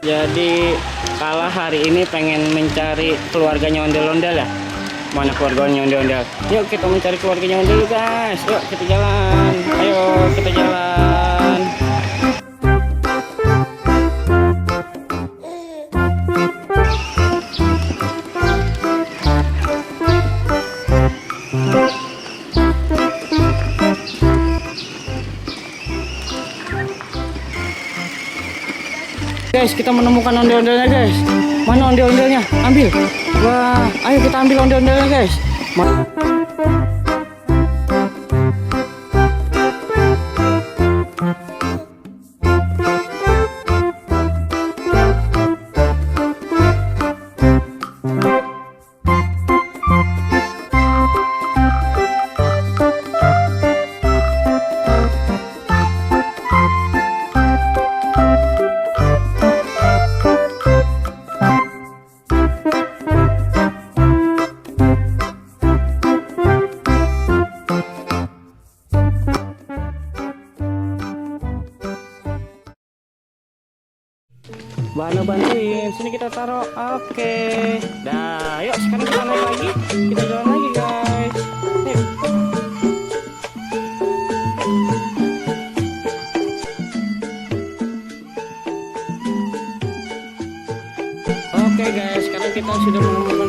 Jadi Kala hari ini pengen mencari keluarganya ondel-ondel ya. Mana keluarganya ondel-ondel? Yuk kita mencari keluarganya ondel guys. Yuk kita jalan. Ayo kita jalan. Guys, kita menemukan ondel-ondelnya guys. Mana ondel-ondelnya? Ambil. Wah, ayo kita ambil ondel-ondelnya guys. Bano bantuin, sini kita taruh. Oke. Dah, yuk sekarang kita naik lagi. Kita jalan lagi guys. Yuk. Oke guys, sekarang kita sudah menemukan